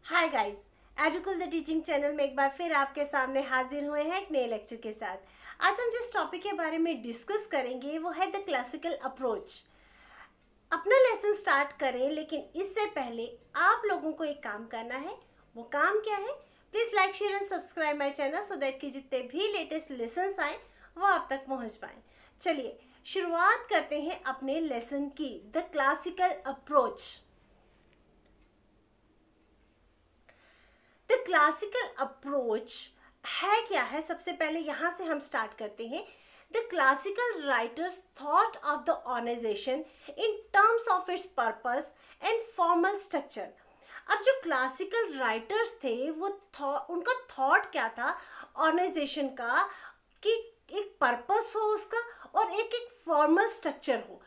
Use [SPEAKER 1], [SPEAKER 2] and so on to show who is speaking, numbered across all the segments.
[SPEAKER 1] Hi guys, Educool the teaching channel में एक बार फिर आपके सामने हाजिर हुए हैं एक नए लेक्चर के साथ। आज हम जिस टॉपिक के बारे में डिस्कस करेंगे वो है द क्लासिकल अप्रोच। अपना लेसन स्टार्ट करें, लेकिन इससे पहले आप लोगों को एक काम करना है। वो काम क्या है? Please like, share and subscribe my channel so that कि जितने भी लेटेस्ट लेसन्स आए वो आप तक पहुंच पाए। चलिए शुरुआत करते हैं अपने लेसन की, the classical approach. The classical approach है क्या है? सबसे पहले यहां से हम स्टार्ट करते हैं। The classical writers thought of the organisation in terms of its purpose and formal structure. अब जो क्लासिकल राइटर्स थे वो उनका थॉट क्या था ऑर्गेनाइजेशन का, कि एक पर्पस हो उसका और एक फॉर्मल स्ट्रक्चर हो।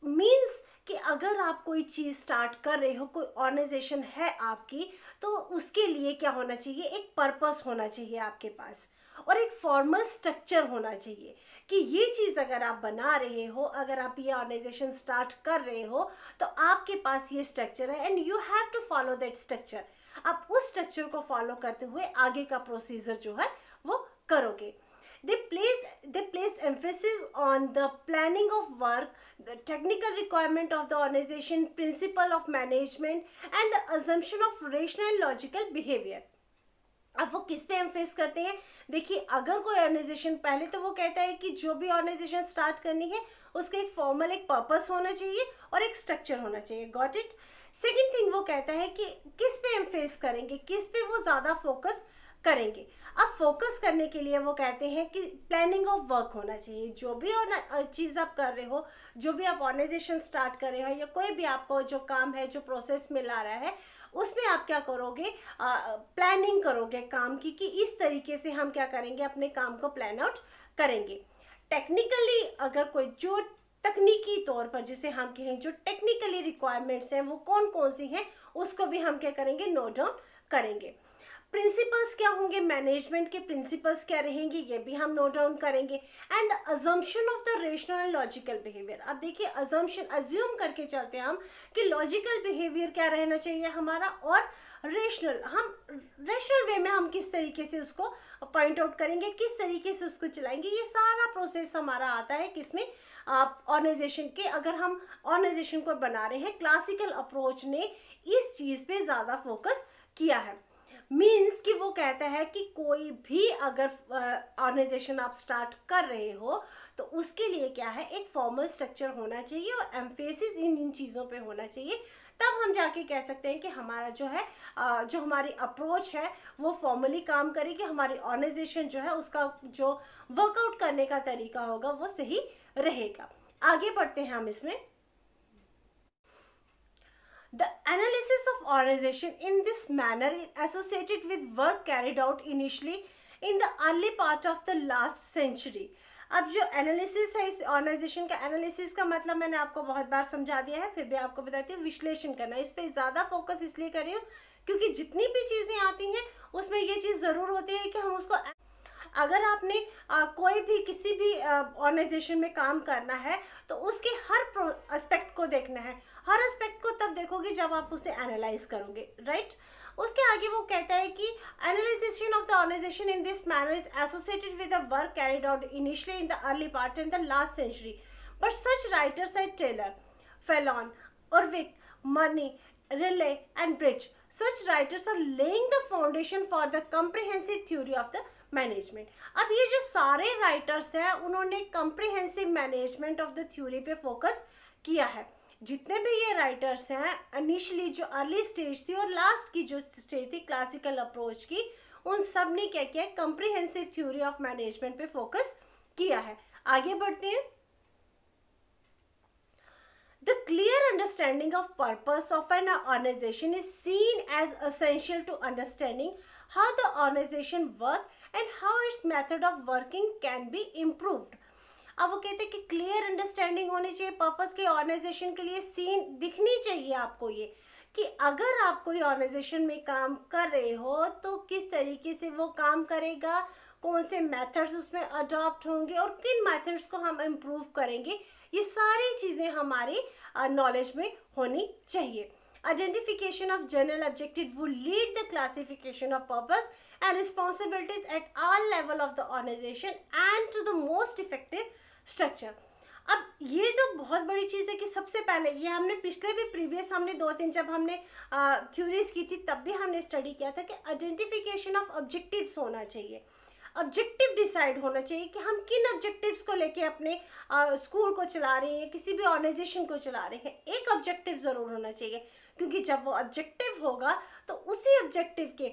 [SPEAKER 1] मीन्स कि अगर आप कोई चीज स्टार्ट कर रहे हो, कोई ऑर्गेनाइजेशन है आपकी, तो उसके लिए क्या होना चाहिए? एक पर्पस होना चाहिए आपके पास और एक फॉर्मल स्ट्रक्चर होना चाहिए कि ये चीज अगर आप बना रहे हो, अगर आप ये ऑर्गेनाइजेशन स्टार्ट कर रहे हो तो आपके पास ये स्ट्रक्चर है and you have to follow that structure. आप उस स्ट्रक्चर को फॉलो करते हुए आगे का प्रोसीजर जो है वो करोगे। They placed emphasis on the planning of work, the technical requirement of the organization, principle of management, and the assumption of rational and logical behavior. अब वो किस पे एम्फेस करते हैं? देखिए, अगर कोई ऑर्गेनाइजेशन, पहले तो वो कहता है कि जो भी ऑर्गेनाइजेशन स्टार्ट करनी है उसका एक फॉर्मल, एक पर्पस होना चाहिए और एक स्ट्रक्चर होना चाहिए। Got it? सेकेंड थिंग वो कहता है कि किस पे एम्फेस करेंगे, किस पे वो ज्यादा फोकस करेंगे। अब फोकस करने के लिए वो कहते हैं कि प्लानिंग ऑफ वर्क होना चाहिए। जो भी चीज आप कर रहे हो, जो भी आप ऑर्गेनाइजेशन स्टार्ट कर रहे हो या कोई भी आपको जो काम है, जो प्रोसेस में ला रहा है, उसमें आप क्या करोगे? प्लानिंग करोगे काम की, कि इस तरीके से हम क्या करेंगे, अपने काम को प्लान आउट करेंगे। टेक्निकली अगर कोई जो तकनीकी तौर पर जिसे हम कहें, जो टेक्निकली रिक्वायरमेंट्स हैं वो कौन कौन सी हैं, उसको भी हम क्या करेंगे? नोट डाउन करेंगे। प्रिंसिपल्स क्या होंगे, मैनेजमेंट के प्रिंसिपल्स क्या रहेंगे, ये भी हम नोट डाउन करेंगे। And the assumption of the rational and logical behaviour. अब देखिए, अजम्पशन, अज्यूम करके चलते हैं हम कि लॉजिकल बिहेवियर क्या रहना चाहिए हमारा, और रेशनल, हम रेशनल वे में हम किस तरीके से उसको पॉइंट आउट करेंगे, किस तरीके से उसको चलाएंगे। ये सारा प्रोसेस हमारा आता है किसमें? ऑर्गेनाइजेशन के। अगर हम ऑर्गेनाइजेशन को बना रहे हैं, क्लासिकल अप्रोच ने इस चीज पे ज्यादा फोकस किया है। मीन्स कि वो कहता है कि कोई भी अगर ऑर्गेनाइजेशन आप स्टार्ट कर रहे हो तो उसके लिए क्या है? एक फॉर्मल स्ट्रक्चर होना चाहिए और एम्फेसिस इन चीज़ों पे होना चाहिए। तब हम जाके कह सकते हैं कि हमारा जो है, जो हमारी अप्रोच है वो फॉर्मली काम करेगी। हमारी ऑर्गेनाइजेशन जो है उसका जो वर्कआउट करने का तरीका होगा वो सही रहेगा। आगे बढ़ते हैं हम इसमें। The analysis of organization in this manner is associated with work carried out initially in the early part of the last century. अब जो एनालिसिस है, इस ऑर्गेनाइजेशन का एनालिसिस का मतलब मैंने आपको बहुत बार समझा दिया है, फिर भी आपको बताती हूँ। विश्लेषण करना, इस पे ज़्यादा फोकस इसलिए कर रही हूँ क्योंकि जितनी भी चीज़ें आती हैं उसमें ये चीज़ ज़रूर होती है कि हम उसको, अगर आपने कोई भी किसी भी ऑर्गेनाइजेशन में काम करना है तो उसके हर एस्पेक्ट को देखना है। हर एस्पेक्ट को तब देखोगे जब आप उसे एनालाइज करोगे, राइट? उसके आगे वो कहता है कि analysation of the organisation in this manner is associated with the work carried out initially in the early part in the last century, but such writers like Taylor, Fayol, Urwick, Mooney, Reiley and Brech, such writers are laying the foundation for the comprehensive theory of the management. अब ये जो सारे writers हैं उन्होंने comprehensive management of the theory पे focus किया है। जितने भी ये राइटर्स हैं, इनिशियली जो अर्ली स्टेज थी और लास्ट की जो स्टेज थी क्लासिकल अप्रोच की, उन सब ने क्या किया? कॉम्प्रिहेंसिव थ्योरी ऑफ मैनेजमेंट पे फोकस किया है। आगे बढ़ते हैं। The clear understanding of purpose of an organization is seen as essential to understanding how the organization works and how its method of working can be improved. अब वो कहते हैं कि क्लियर अंडरस्टैंडिंग होनी चाहिए पर्पस के, ऑर्गेनाइजेशन के लिए सीन दिखनी चाहिए आपको, ये कि अगर आप कोई ऑर्गेनाइजेशन में काम कर रहे हो तो किस तरीके से वो काम करेगा, कौन से मेथड्स उसमें अडॉप्ट होंगे और किन मेथड्स को हम इम्प्रूव करेंगे। ये सारी चीज़ें हमारी नॉलेज में होनी चाहिए। Identification of general objective will lead the classification of purpose and responsibilities at all level of the organization and to the most effective structure. अब ये तो बहुत बड़ी चीज़ है कि सबसे पहले ये हमने पिछले भी प्रीवियस हमने 2-3 जब हमने थ्योरीज की थी तब भी हमने स्टडी किया था कि आइडेंटिफिकेशन ऑफ ऑब्जेक्टिव्स होना चाहिए, ऑब्जेक्टिव डिसाइड होना चाहिए कि हम किन ऑब्जेक्टिव्स को लेके अपने स्कूल को चला रहे हैं, किसी भी ऑर्गेनाइजेशन को चला रहे हैं। एक ऑब्जेक्टिव ज़रूर होना चाहिए, क्योंकि जब वो ऑब्जेक्टिव होगा तो उसी ऑब्जेक्टिव के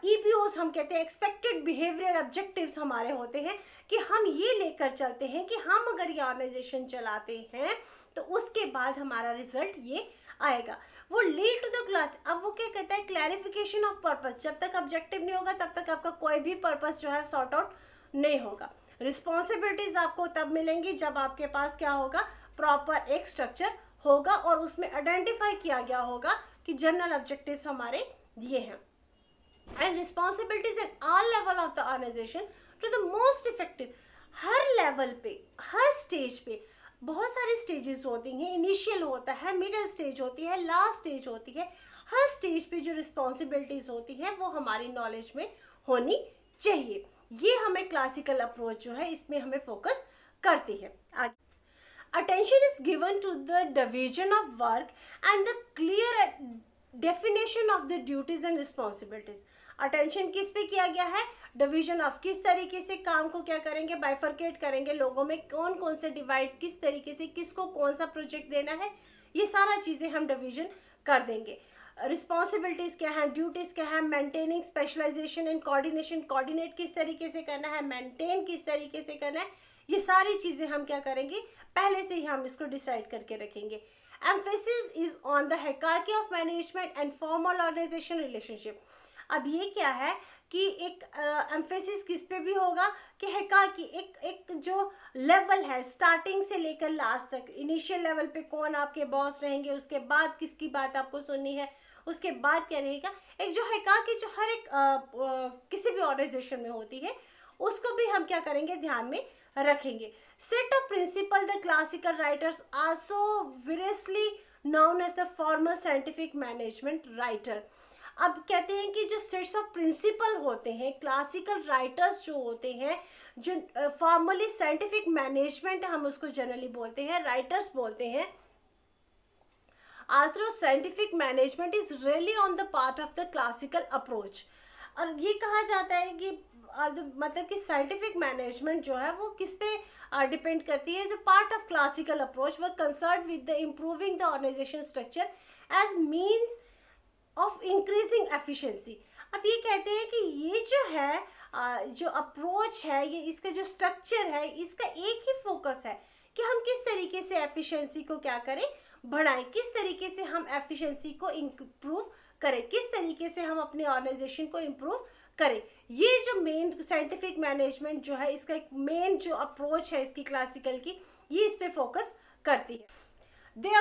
[SPEAKER 1] EBOs हम कहते हैं, एक्सपेक्टेड बिहेवियर ऑब्जेक्टिव्स हमारे होते हैं कि हम ये लेकर चलते हैं कि हम अगर ये ऑर्गेनाइजेशन चलाते हैं तो उसके बाद हमारा रिजल्ट ये आएगा। वो लीड टू द क्लास। अब वो क्या कहता है, क्लैरिफिकेशन ऑफ पर्पस। जब तक ऑब्जेक्टिव नहीं होगा तब तक आपका कोई भी पर्पस जो है सॉर्ट आउट नहीं होगा। रिस्पॉन्सिबिलिटीज आपको तब मिलेंगी जब आपके पास क्या होगा, प्रॉपर एक स्ट्रक्चर होगा और उसमें आइडेंटिफाई किया गया होगा कि जनरल ऑब्जेक्टिव्स हमारे ये हैं। And responsibilities at all level of the organization to the most effective. हर लेवल पे, हर स्टेज पे बहुत सारी स्टेजेस होती हैं, इनिशियल होता है, मिडिल स्टेज होती है, लास्ट स्टेज होती है। हर स्टेज पे जो रिस्पॉन्सिबिलिटीज होती हैं वो हमारी नॉलेज में होनी चाहिए। ये हमें क्लासिकल अप्रोच जो है इसमें हमें फोकस करती है। Attention is given to the division of work and the clear definition of the duties and responsibilities. Attention किस पे किया गया है, डिवीजन ऑफ, किस तरीके से काम को क्या करेंगे, बाइफरकेट करेंगे, लोगों में कौन कौन से डिवाइड, किस तरीके से किसको कौन सा प्रोजेक्ट देना है, ये सारा चीज़ें हम डिवीजन कर देंगे। रिस्पॉन्सिबिलिटीज़ क्या है, ड्यूटीज़ क्या है, maintaining specialization and coordination, coordinate किस तरीके से करना है, मेंटेन किस तरीके से करना है, ये सारी चीज़ें हम क्या करेंगे, पहले से ही हम इसको डिसाइड करके रखेंगे। Emphasis is on the hierarchy of management and formal organization relationship. अब ये क्या है कि एक एम्फेसिस किस पे भी होगा कि हायरार्की, एक जो लेवल है स्टार्टिंग से लेकर लास्ट तक, इनिशियल लेवल पे कौन आपके बॉस रहेंगे, उसके बाद किसकी बात आपको सुननी है, उसके बाद क्या रहेगा, एक जो हायरार्की जो हर एक किसी भी ऑर्गेनाइजेशन में होती है उसको भी हम क्या करेंगे, ध्यान में रखेंगे। Set of principle the classical writers also variously known as the formal scientific management writer। अब कहते हैं कि जो सेट्स ऑफ प्रिंसिपल होते हैं, क्लासिकल राइटर्स जो होते हैं, जो फॉर्मली साइंटिफिक मैनेजमेंट हम उसको जनरली बोलते हैं, राइटर्स बोलते हैं। although scientific management is really on the part of the classical approach। और ये कहा जाता है कि मतलब कि साइंटिफिक मैनेजमेंट जो है वो किस पे डिपेंड करती है, जो पार्ट ऑफ क्लासिकल अप्रोच वो concern with the improving the organization structure as means of increasing efficiency. अब ये कहते हैं कि ये जो है जो अप्रोच है, ये इसका जो स्ट्रक्चर है, इसका एक ही फोकस है कि हम किस तरीके से एफिशिएंसी को क्या करें, बढ़ाएं, किस तरीके से हम एफिशिएंसी को इम्प्रूव करें, किस तरीके से हम अपने ऑर्गेनाइजेशन को इम्प्रूव करें। ये जो मेन साइंटिफिक मैनेजमेंट जो है, इसका एक मेन जो अप्रोच है इसकी क्लासिकल की, ये इस पे फोकस करती है। they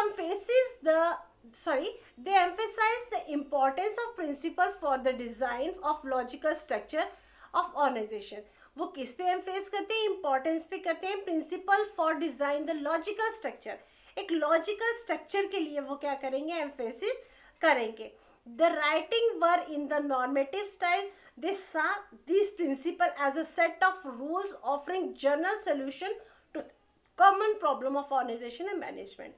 [SPEAKER 1] emphasize the importance of principle for the design of logical structure of organization। वो किस पे एम्फेस करते हैं, इंपॉर्टेंस पे करते हैं, principle for design the logical structure. एक लॉजिकल स्ट्रक्चर के लिए वो क्या करेंगे, एम्फेसिस करेंगे। The writing were in the normative style। They saw these principles as a set of rules offering general solution to common problem of organization and management।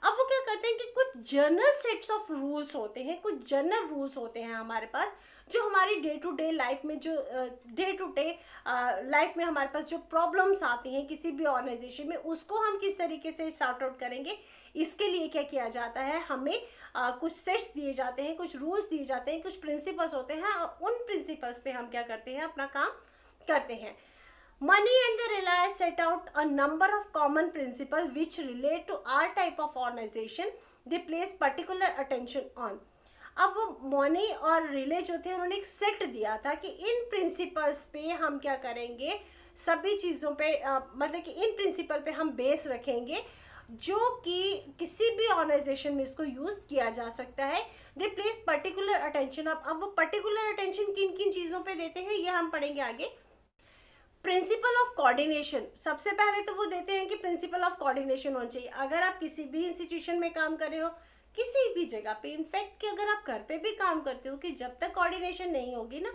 [SPEAKER 1] अब वो क्या करते हैं कि कुछ जनरल सेट्स ऑफ रूल्स होते हैं, कुछ जनरल रूल्स होते हैं हमारे पास, जो हमारी डे टू डे लाइफ में, जो डे टू डे लाइफ में हमारे पास जो प्रॉब्लम्स आती हैं किसी भी ऑर्गेनाइजेशन में, उसको हम किस तरीके से सॉर्ट आउट करेंगे। इसके लिए क्या किया जाता है, हमें कुछ सेट्स दिए जाते हैं, कुछ रूल्स दिए जाते हैं, कुछ प्रिंसिपल्स होते हैं, और उन प्रिंसिपल्स पे हम क्या करते हैं, अपना काम करते हैं। Money and the Reliance set out a number of common principles which relate to all type of organization they place particular attention on। अब वो मनी और रिले जो थे उन्होंने एक सेट दिया था कि इन प्रिंसिपल्स पे हम क्या करेंगे, सभी चीज़ों पे मतलब कि इन प्रिंसिपल पे हम बेस रखेंगे जो कि किसी भी ऑर्गेनाइजेशन में इसको यूज़ किया जा सकता है। दे प्लेस पर्टिकुलर अटेंशन। अब वो पर्टिकुलर अटेंशन किन किन चीज़ों पे देते हैं ये हम पढ़ेंगे आगे। प्रिंसिपल ऑफ कोऑर्डिनेशन, सबसे पहले तो वो देते हैं कि प्रिंसिपल ऑफ कोऑर्डिनेशन होना चाहिए। अगर आप किसी भी इंस्टीट्यूशन में काम कर रहे हो, किसी भी जगह पे। इनफैक्ट कि अगर आप घर पे भी काम करते हो कि जब तक कोऑर्डिनेशन नहीं होगी ना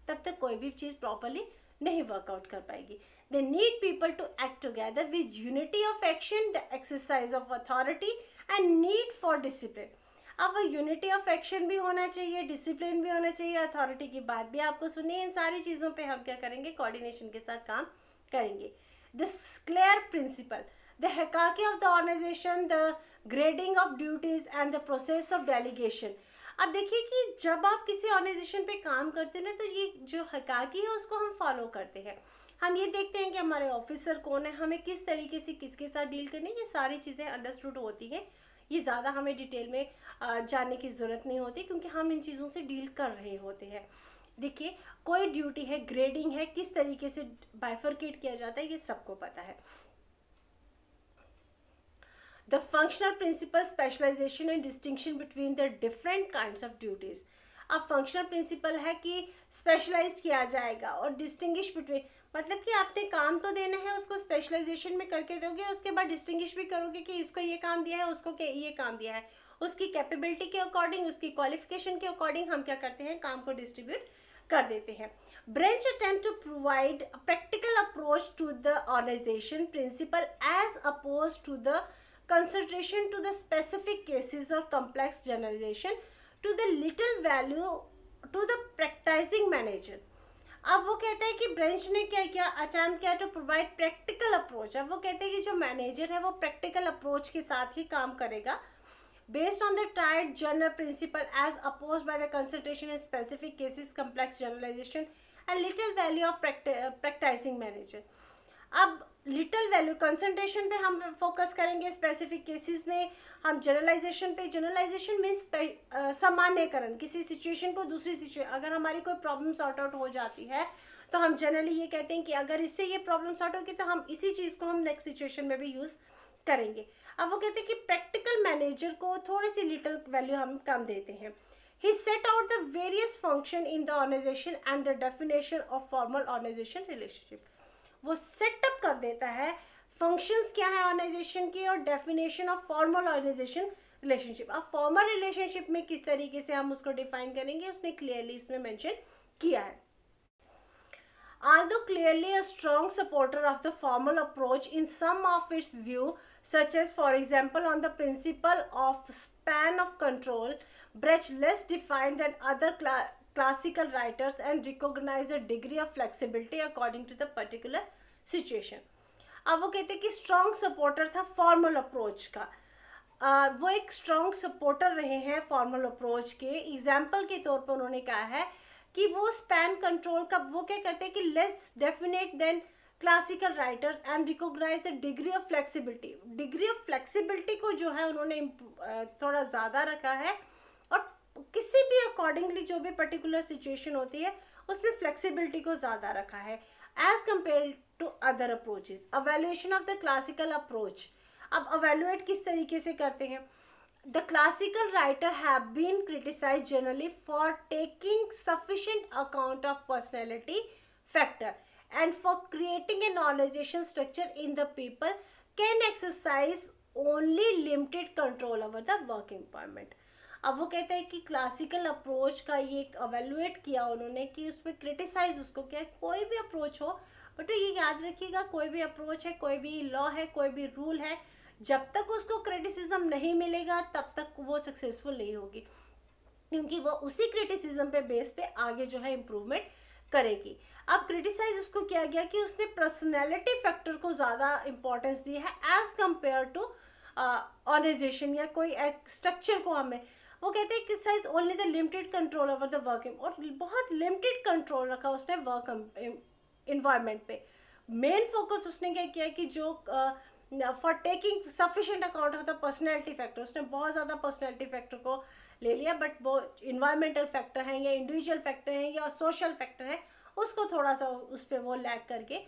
[SPEAKER 1] तब तक कोई भी चीज़ प्रॉपरली नहीं वर्कआउट कर पाएगी। They need people to act together with unity of action, the exercise of authority and need for discipline. अब यूनिटी ऑफ एक्शन भी होना चाहिए, डिसिप्लिन भी होना चाहिए, अथॉरिटी की बात भी आपको सुनिए। इन सारी चीज़ों पे हम क्या करेंगे, कोऑर्डिनेशन के साथ काम करेंगे। This clear principle, the hierarchy of the organization, the grading of duties and the process of delegation। अब देखिए कि जब आप किसी ऑर्गेनाइजेशन पे काम करते हैं ना तो ये जो hierarchy है उसको हम फॉलो करते हैं। हम ये देखते हैं कि हमारे ऑफिसर कौन है, हमें किस तरीके से किसके साथ डील करनी है, ये सारी चीज़ें अंडरस्टूड होती हैं। ये ज़्यादा हमें डिटेल में जानने की ज़रूरत नहीं होती क्योंकि हम इन चीज़ों से डील कर रहे होते हैं। देखिए कोई ड्यूटी है, ग्रेडिंग है, किस तरीके से बाइफरकेट किया जाता है, ये सबको पता है। The functional principle, specialization and distinction between the different kinds of duties। अब फंक्शनल प्रिंसिपल है कि स्पेशलाइज्ड किया जाएगा और डिस्टिंग्विश बिटवीन, मतलब कि आपने काम तो देना है, उसको स्पेशलाइजेशन में करके दोगे, उसके बाद डिस्टिंग्विश भी करोगे कि इसको ये काम दिया है, उसको ये काम दिया है, उसकी कैपेबिलिटी के अकॉर्डिंग, उसकी क्वालिफिकेशन के अकॉर्डिंग हम क्या करते हैं, काम को डिस्ट्रीब्यूट कर देते हैं। Branch attempt to provide practical approach to the organization principle as oppose to the concentration to the specific cases or complex generalization to the little value to the practicing manager। अब वो कहता है कि branch ने क्या किया, attempt किया to provide practical approach. अब वो कहते हैं कि जो मैनेजर है वो प्रैक्टिकल अप्रोच के साथ ही काम करेगा based on the tried general principle as opposed by the concentration in specific cases, complex generalization and little value of practicing manager। अब लिटिल वैल्यू, कंसंट्रेशन पे हम फोकस करेंगे, स्पेसिफिक केसेस में हम जनरलाइजेशन पे। जनरलाइजेशन मीन्स सामान्यकरण, किसी situation को दूसरी सिचुएशन, अगर हमारी कोई प्रॉब्लम सॉर्ट आउट हो जाती है तो हम जनरली ये कहते हैं कि अगर इससे ये प्रॉब्लम सॉर्ट होगी तो हम इसी चीज़ को हम नेक्स्ट सिचुएशन में भी यूज़ करेंगे। अब वो कहते हैं कि प्रैक्टिकल मैनेजर को थोड़ी सी लिटिल वैल्यू हम कम देते हैं। He set out the various function in the organization and the definition of formal organization relationship। वो सेटअप कर देता है फंक्शंस क्या है ऑर्गेनाइजेशन की और definition of formal organization relationship. अब फॉर्मल रिलेशनशिप में किस तरीके से हम उसको डिफाइन करेंगे उसने क्लियरली इसमें मेंशन किया है। Although clearly a strong supporter of the formal approach in some of its view, such as for example on the principle of span of control, Brecht less defined than other classical writers and recognize a degree of flexibility according to the particular situation। अब वो कहते हैं कि strong supporter था formal approach का। वो एक strong supporter रहे हैं फॉर्मल अप्रोच के। एग्जाम्पल के तौर पर उन्होंने कहा है कि वो स्पैन कंट्रोल का वो क्या करते हैं कि less definite than classical writer and recognize the degree of flexibility. Degree of flexibility को जो है उन्होंने थोड़ा ज़्यादा रखा है और किसी भी अकॉर्डिंगली जो भी पर्टिकुलर सिचुएशन होती है उसमें फ्लेक्सिबिलिटी को ज़्यादा रखा है as compare to other approaches. Evaluation of the classical approach. अब अवेल्युएट किस तरीके से करते हैं, the classical writer have been criticized generally for taking sufficient account of personality factor and for creating an organization structure in the people can exercise only limited control over the work environment। अब वो कहते हैं कि classical approach का ये अवेल्युएट किया उन्होंने कि उसमें क्रिटिसाइज उसको किया। कोई भी अप्रोच हो बट ये याद रखिएगा कोई भी अप्रोच है, कोई भी लॉ है, कोई भी रूल है, जब तक उसको क्रिटिसिज्म नहीं मिलेगा तब तक वो सक्सेसफुल नहीं होगी क्योंकि वो उसी क्रिटिसिज्म पे बेस पे आगे जो है इम्प्रूवमेंट करेगी। अब क्रिटिसाइज उसको किया गया कि उसने पर्सनैलिटी फैक्टर को ज़्यादा इंपॉर्टेंस दी है एज कम्पेयर टू ऑर्गेनाइजेशन या कोई स्ट्रक्चर को। हमें वो कहते हैं criticize only the limited control over the work और बहुत लिमिटेड कंट्रोल रखा उसने वर्क इन्वायरमेंट पे। मेन फोकस उसने क्या किया कि जो for taking sufficient account of the personality factor, उसने बहुत ज़्यादा पर्सनैलिटी फैक्टर को ले लिया बट वो इन्वायरमेंटल फैक्टर हैं या इंडिविजुअल फैक्टर हैं या सोशल फैक्टर है उसको थोड़ा सा उस पर वो लैग करके,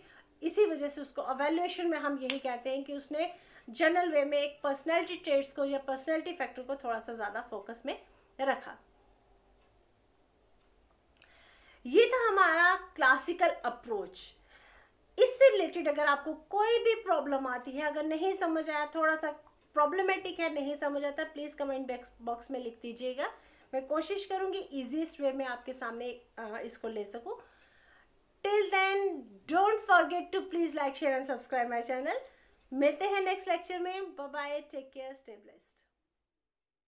[SPEAKER 1] इसी वजह से उसको अवेल्युएशन में हम यही कहते हैं कि उसने जनरल वे में एक पर्सनैलिटी ट्रेट्स को या पर्सनैलिटी फैक्टर को थोड़ा सा ज़्यादा फोकस में रखा। ये था हमारा क्लासिकल अप्रोच। इससे रिलेटेड अगर आपको कोई भी प्रॉब्लम आती है, अगर नहीं समझ आया, थोड़ा सा प्रॉब्लमेटिक है, नहीं समझ आता, प्लीज़ कमेंट बॉक्स में लिख दीजिएगा। मैं कोशिश करूँगी ईजीएस्ट वे में आपके सामने इसको ले सकूँ। Till then don't forget to please like share and subscribe my channel. मिलते हैं नेक्स्ट लेक्चर में। Bye bye, take care, stay blessed.